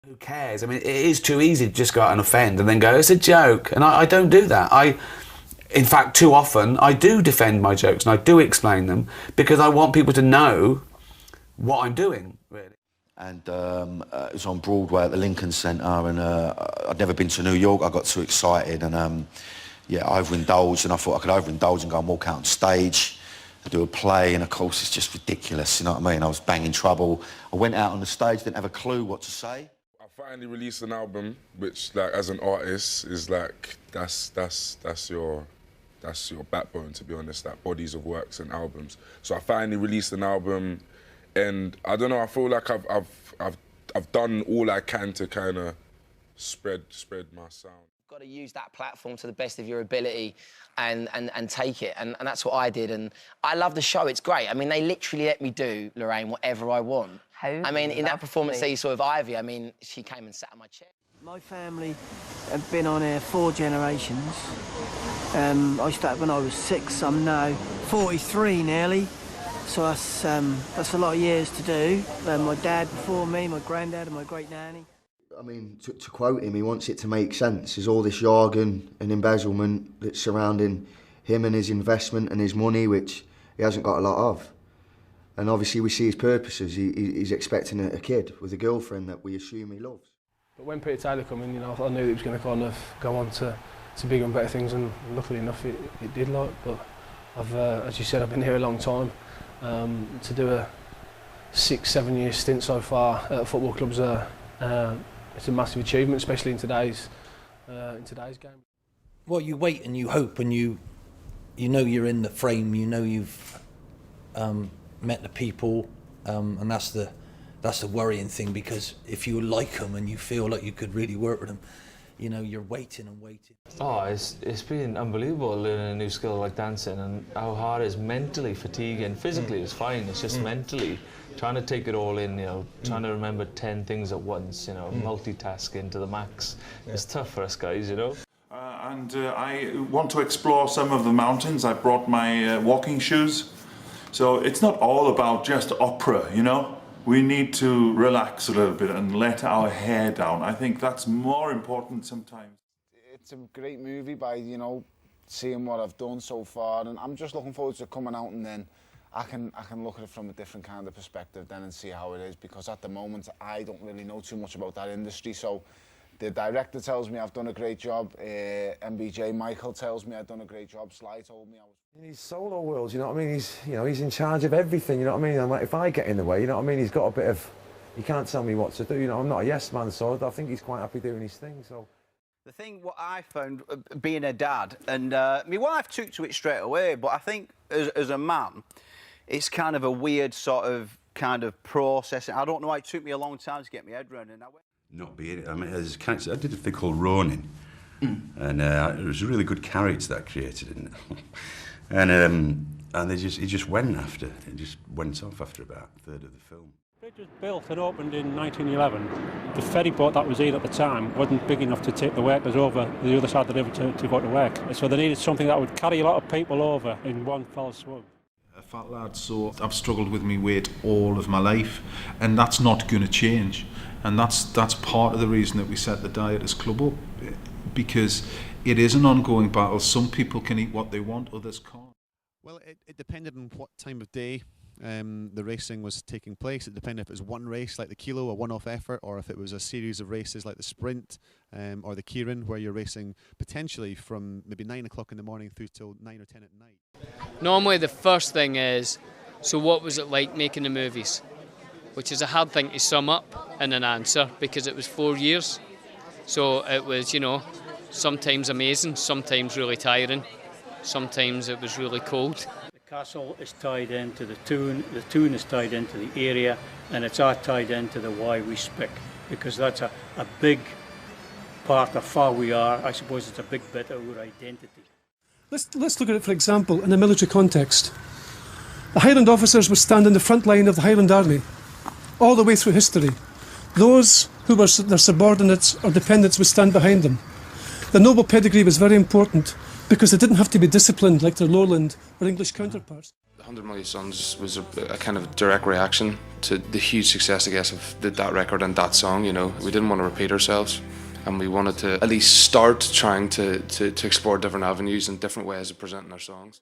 Who cares? I mean, it is too easy to just go out and offend and then go, it's a joke. And I don't do that. In fact, too often, I do defend my jokes and I do explain them because I want people to know what I'm doing, really. And it was on Broadway at the Lincoln Center, and I'd never been to New York. I got too excited and, yeah, overindulged, and I thought I could overindulge and go and walk out on stage and do a play, and of course it's just ridiculous, you know what I mean? I was banging trouble. I went out on the stage, didn't have a clue what to say. I finally released an album, which, like, as an artist, is like, that's your backbone, to be honest, that bodies of works and albums. So I finally released an album, and I don't know, I feel like I've done all I can to kind of spread my sound. You've got to use that platform to the best of your ability and take it, and that's what I did, and I love the show, it's great. I mean, they literally let me do, Lorraine, whatever I want. I mean, in that performance that you saw with Ivy, I mean, she came and sat on my chair. My family have been on here 4 generations. I started when I was 6, I'm now 43 nearly. So that's a lot of years to do. My dad before me, my granddad and my great nanny. I mean, to quote him, he wants it to make sense. There's all this jargon and embezzlement that's surrounding him and his investment and his money, which he hasn't got a lot of. And obviously we see his purposes. He's expecting a kid with a girlfriend that we assume he loves. But when Peter Taylor came in, you know, I knew he was going to kind of go on to bigger and better things, and luckily enough it did, like. But I've, as you said, I've been here a long time. To do a 6-7 year stint so far at football clubs, it's a massive achievement, especially in today's game. Well, you wait and you hope, and you know you're in the frame. You know you've met the people, and that's the worrying thing, because if you like them and you feel like you could really work with them, you know, you're waiting and waiting. Oh, it's been unbelievable learning a new skill like dancing, and how hard it is mentally fatiguing. Physically it's fine, it's just mentally trying to take it all in, you know, trying to remember 10 things at once, you know, multitasking to the max. It's tough for us guys, you know. I want to explore some of the mountains. I brought my walking shoes. So it's not all about just opera, you know. We need to relax a little bit and let our hair down. I think that's more important sometimes. It's a great movie by, you know, seeing what I've done so far, and I'm just looking forward to coming out, and then I can look at it from a different kind of perspective then and see how it is, because at the moment I don't really know too much about that industry. So the director tells me I've done a great job, MBJ Michael tells me I've done a great job, Sly told me I was... In his solo world, you know what I mean, he's in charge of everything, you know what I mean, and like, if I get in the way, you know what I mean, he's got a bit of, he can't tell me what to do, you know, I'm not a yes man, so I think he's quite happy doing his thing, so. The thing what I found being a dad, and my wife took to it straight away, but I think as a man, it's kind of a weird sort of process. I don't know, it took me a long time to get my head around it. Not being, I mean, as a character, I did a thing called Ronin, and it was a really good character that I created, and he just went after, it just went off after about a third of the film. The bridge was built and opened in 1911. The ferry boat that was in at the time wasn't big enough to take the workers over the other side of the river to go to work. So they needed something that would carry a lot of people over in one fell swoop. A fat lad, so I've struggled with my weight all of my life, and that's not going to change. And that's part of the reason that we set the Dieters Club up, because it is an ongoing battle. Some people can eat what they want, others can't. Well, it depended on what time of day the racing was taking place. It depended if it was one race like the Kilo, a one-off effort, or if it was a series of races like the Sprint or the Keirin, where you're racing potentially from maybe 9 o'clock in the morning through till 9 or 10 at night. Normally the first thing is, so what was it like making the movies? Which is a hard thing to sum up in an answer, because it was 4 years. So it was, you know, sometimes amazing, sometimes really tiring, sometimes it was really cold. The castle is tied into the tune is tied into the area, and it's all tied into the why we speak, because that's a big part of how we are. I suppose it's a big bit of our identity. Let's look at it, for example, in a military context. The Highland officers would stand in the front line of the Highland Army all the way through history. Those who were their subordinates or dependents would stand behind them. The noble pedigree was very important because they didn't have to be disciplined like their lowland or English counterparts. 100 Million Suns was a kind of direct reaction to the huge success, I guess, of that record and that song. You know, we didn't want to repeat ourselves, and we wanted to at least start trying to explore different avenues and different ways of presenting our songs.